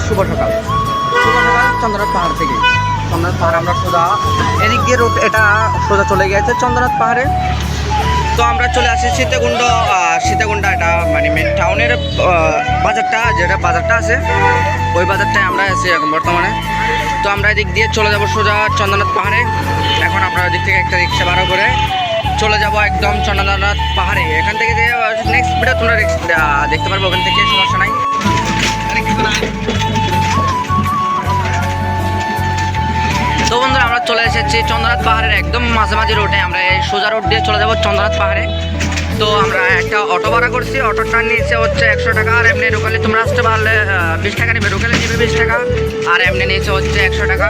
শুভ সকাল চন্দ্রনাথ পাহাড় থেকে। চন্দ্রনাথ পাহাড় আমরা সোজা এদিক দিয়ে রোড, এটা সোজা চলে গিয়েছে চন্দ্রনাথ পাহাড়ে। তো আমরা চলে আসি সীতাকুণ্ডা, এটা মানে মেন টাউনের বাজারটা, যেটা বাজারটা আছে ওই বাজারটায় আমরা আছি এখন বর্তমানে। তো আমরা এদিক দিয়ে চলে যাব সোজা চন্দ্রনাথ পাহাড়ে। এখন আমরা ওদিক থেকে একটা রিক্সা ভাড়া করে চলে যাব একদম চন্দ্রনাথ পাহাড়ে। এখান থেকে যে নেক্সট ভিডিও তোমরা দেখতে পারবো, ওখান থেকে সমস্যা নাই। তো বন্ধুরা আমরা চলে এসেছি চন্দ্রনাথ পাহাড়ের একদম মাঝামাঝি রোডে। আমরা এই সোজা রোড দিয়ে চলে যাব চন্দ্রনাথ পাহাড়ে। তো আমরা একটা অটো ভাড়া করছি, অটোটা নিয়েছে হচ্ছে 100 টাকা। আর এমনি ঢোকালে তোমরা আসতে পারলে 20 টাকা নেবে, ঢোকালে নেবে 20 টাকা। আর এমনি নিয়েছে হচ্ছে 100 টাকা।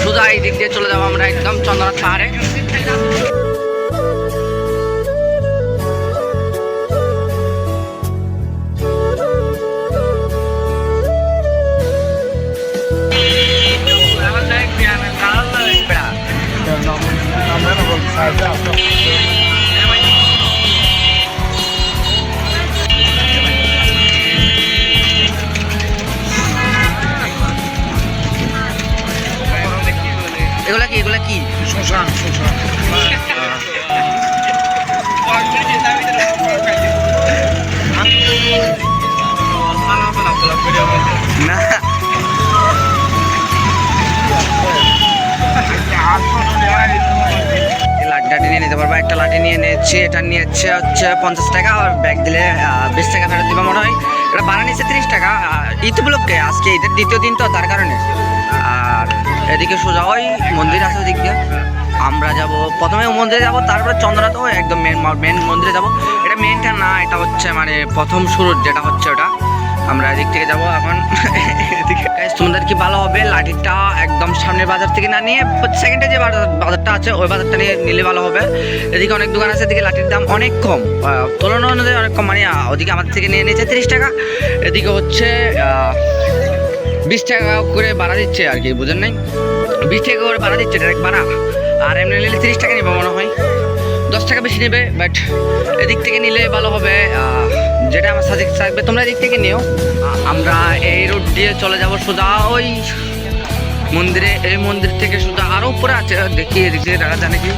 সোজা এই দিক দিয়ে চলে যাবো আমরা একদম চন্দ্রনাথ পাহাড়ে। এগুলা কি শ্মশান? না লাঠিটা নিয়ে নিতে পারবো। একটা লাঠি নিয়ে নিচ্ছি, এটা নিয়েছে হচ্ছে 50 টাকা। আর ব্যাগ দিলে 20 টাকা ফেরত দিবা মনে হয়। এটা ভাড়া নিচ্ছে 30 টাকা। ঈদ উপলক্ষে, আজকে ঈদের দ্বিতীয় দিন তো, তার কারণে। আর এদিকে সোজা ওই মন্দির আছে ওদিক দিয়ে আমরা যাব। প্রথমে মন্দিরে যাব, তারপরে চন্দ্রনাথ ওই একদম মেন মন্দিরে যাব। এটা মেনটা না, এটা হচ্ছে মানে প্রথম শুরুর যেটা হচ্ছে ওটা। আমরা এদিক থেকে যাবো এখন। এদিকে তোমাদের কি ভালো হবে, লাঠিটা একদম সামনের বাজার থেকে না নিয়ে সেকেন্ডে যে বাজারটা আছে ওই বাজারটা নিলে ভালো হবে। এদিকে অনেক দোকান আছে, এদিকে লাঠির দাম অনেক কম, তুলনা অনুযায়ী অনেক কম। মানে ওদিকে আমাদের থেকে নিয়ে নিয়েছে 30 টাকা, এদিকে হচ্ছে 20 টাকা করে ভাড়া দিচ্ছে আর কি, বুঝেন নাই? 20 টাকা করে ভাড়া দিচ্ছে, ডাইরেক্ট ভাড়া। আর এমনি নিলে 30 টাকা নেবে মনে হয়, 10 টাকা বেশি নেবে। বাট এদিক থেকে নিলে ভালো হবে, যেটা আমার সাজেস্ট থাকবে তোমরা এদিক থেকে নিও। আমরা এই রোড দিয়ে চলে যাব সোজা ওই মন্দিরে। এই মন্দির থেকে সোজা আরও উপরে আছে, দেখি এদিক থেকে দেখা যায় নাকি।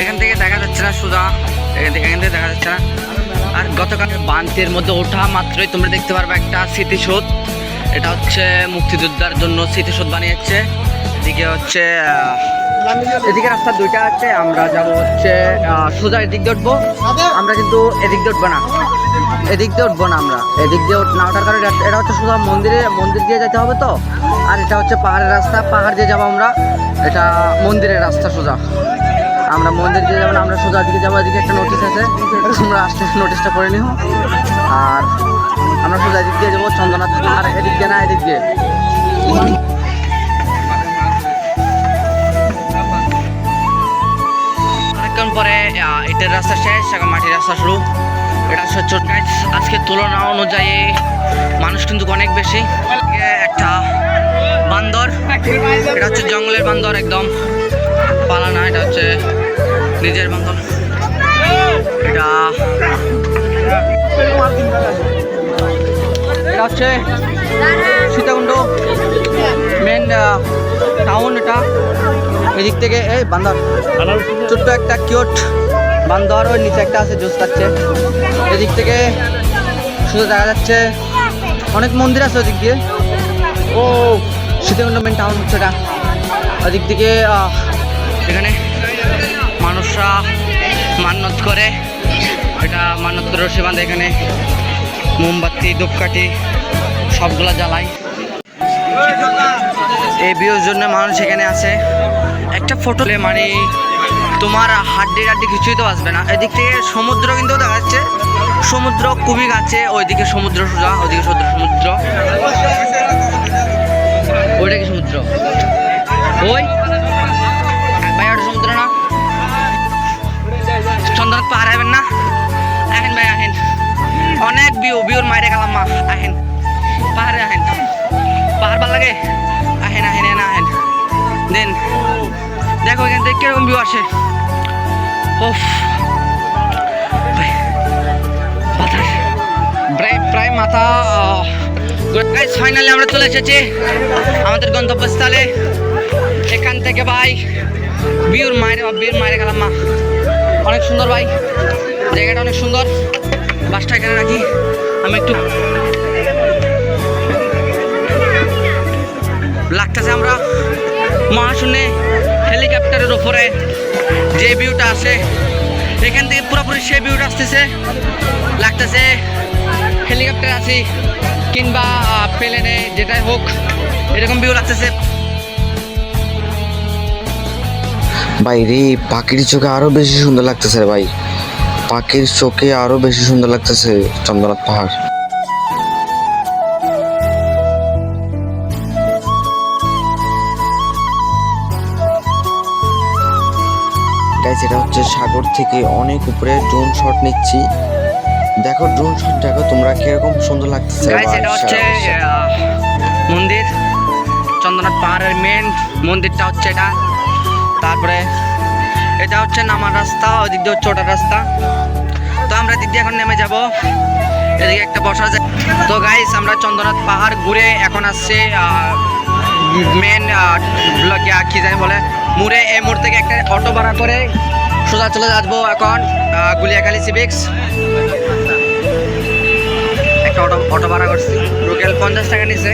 এখান থেকে দেখা যাচ্ছে না, সোজা এখান থেকে দেখা যাচ্ছে না। আর গতকাল বাঁধের মধ্যে ওঠা মাত্রই তোমরা দেখতে পারবে একটা স্মৃতিসৌধ। এটা হচ্ছে মুক্তিযোদ্ধার জন্য স্মৃতিসৌধ বানিয়েছে। এদিকে হচ্ছে এদিকে রাস্তা দুইটা আছে, আমরা যাব হচ্ছে সোজা এদিক দিয়ে উঠবো। আমরা কিন্তু এদিক দিয়ে উঠবো না, এদিক দিয়ে উঠবো না, আমরা এদিক দিয়ে না ওঠার কারণে এটা হচ্ছে সোজা মন্দির দিয়ে যেতে হবে তো। আর এটা হচ্ছে পাহাড়ের রাস্তা, পাহাড় দিয়ে যাবো আমরা। এটা মন্দিরের রাস্তা সোজা, আমরা মন্দির দিয়ে যাবো না, আমরা সোজা দিকে যাবো। এদিকে একটা নোটিশ আছে, তোমরা আসতে নোটিশটা করে নিও। আর আমরা সোজা এদিক দিয়ে যাবো চন্দ্রনাথ। আর এদিক দিয়ে না, এদিক দিয়ে অনেকক্ষণ পরে এটার রাস্তা শেষ, এখন মাটির রাস্তা শুরু। এটা হচ্ছে আজকে তুলনা অনুযায়ী মানুষ কিন্তু অনেক বেশি। একটা বান্দর, এটা হচ্ছে জঙ্গলের বান্দর, একদম পালা না, এটা হচ্ছে নিজের বান্দর। এটা হচ্ছে সীতাকুণ্ড মেন টাউন। এটা এদিক থেকে এই বান্দর, ছোট্ট একটা কিউট বান্দর, ওই নিচে একটা আছে জুস খাচ্ছে। এদিক থেকে শুধু দেখা যাচ্ছে অনেক মন্দির আছে ওদিক দিয়ে। ও সীতাকুণ্ড মেন টাউন হচ্ছে এটা। ওদিক থেকে এখানে মানুষরা মান্যত করে, এটা মান্যত করে রশি বাঁধে। এখানে মোমবাতি ধূপকাঠি সবগুলা জ্বালায়। এই ভিউর জন্য মানুষ এখানে আসে। একটা ফটো মানে তোমার হাড্ডি কিছুই তো আসবে না। এদিক থেকে সমুদ্র কিন্তু দেখা যাচ্ছে, সমুদ্র খুবই কাছে। ওইদিকে সমুদ্র সোজা, ওইদিকে সমুদ্র, ওইটা কি সমুদ্র? ওই ভাই ওটা সমুদ্র না? চন্দ্রনাথ পাহাড় আইবেন না? আহেন ভাই আহেন, অনেক ভিউর মাইরে গেলাম মা। আহেন পাহাড়ে, আহেন পাহাড় ভাল লাগে। আহেন আহেন এনে আহেন দেন, দেখো এখান থেকে কিরকম ভিউ আসে। ওফ বাতাস প্রায় মাথা ফাইনালি আমরা চলে এসেছি আমাদের গন্তব্যস্থলে। এখান থেকে ভাই বিউর মায়ের গেলাম মা, অনেক সুন্দর ভাই, জায়গাটা অনেক সুন্দর। বাসটা এখানে রাখি, আমি একটু লাগতেছে আমরা মহাশূন্যে হেলিকপ্টারের উপরে যে ভিউটা আসে এখান থেকে পুরোপুরি সেই ভিউটা আসতেছে, লাগতেছে হেলিকপ্টার আছি কিংবা প্লেনে, যেটাই হোক এরকম ভিউ লাগতেছে। ভাই রে, পাখির চোখে আরো বেশি সুন্দর লাগতেছে রে ভাই, পাখির চোখে আরো বেশি সুন্দর লাগতেছে চন্দ্রনাথ পাহাড়। গাইস, এটা হচ্ছে সাগর থেকে অনেক উপরে ড্রোন শট নিচ্ছি। দেখো ড্রোন শট দেখো তোমরা কিরকম সুন্দর লাগতেছে। গাইস, এটা হচ্ছে মন্দির, চন্দ্রনাথ পাহাড়ের মেন মন্দিরটা হচ্ছে এটা। তারপরে এটা হচ্ছে নামার রাস্তা, ওদিক দিয়ে হচ্ছে ওটার রাস্তা। তো আমরা দিক দিয়ে এখন নেমে যাব, এদিকে একটা বসার যায়। তো গাইস, আমরা চন্দ্রনাথ পাহাড় ঘুরে এখন আসছে মেন কি জানি বলে মুড়ে। এই মোড় থেকে একটা অটো ভাড়া করে সোজা চলে যাবো এখন গুলিয়াখালী সিভিক্স। একটা অটো ভাড়া করছি, টোটাল 50 টাকা নিছে।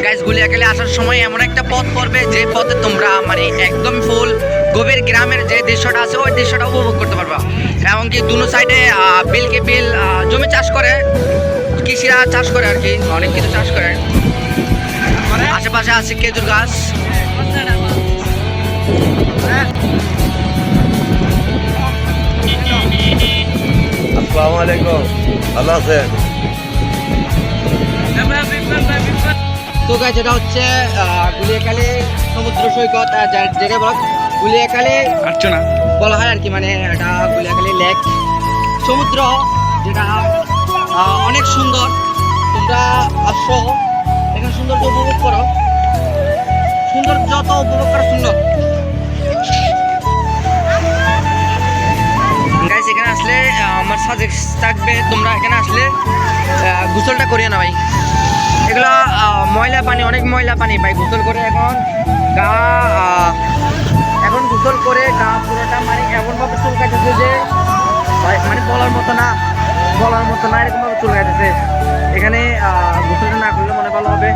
গাইস, গুলিয়াখালী আসার সময় এমন একটা পথ পড়বে যে পথে তোমরা মানে একদম ফুল গভীর গ্রামের যে দৃশ্যটা আছে ওই দৃশ্যটা উপভোগ করতে পারবা। এমনকি দুনো সাইডে বিলকে বিল জমি চাষ করে, কৃষিরা চাষ করে আর কি, অনেক কিছু চাষ করে। আশেপাশে আছে খেজুর গাছ। আসসালামু আলাইকুম, ভালো আছেন? তো গাইস, এটা হচ্ছে গুলিয়াখালী সমুদ্র সৈকত, যেটা বলা গুলিয়াখালী আর্চনা বলা হয় আর কি, মানে এটা গুলিয়াখালী লেক সমুদ্র, যেটা অনেক সুন্দর। তোমরা আসো এখানে সৌন্দর্য উপভোগ করো, সৌন্দর্য যত উপভোগ করা সুন্দর। গাইস, এখানে আসলে আমার সাজেস্ট থাকবে তোমরা এখানে আসলে গোসলটা করিও না ভাই, এগুলো ময়লা পানি, অনেক ময়লা পানি ভাই। গোসল করে এখন গোসল করে গা পুরোটা মানে এমনভাবে চুলকাইতেছে যে মানে বলার মতো না এরকমভাবে চুলকাইতেছে। এখানে গোসলটা না করলে মনে ভালো হবে,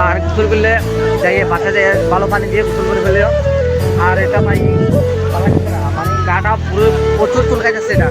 আর গোসল করলে যাই বাসা যায় ভালো পানি দিয়ে গোসল করে ফেলেও। আর এটা ভাই মানে গাটা পুরো প্রচুর চুলকাইতেছে এটা।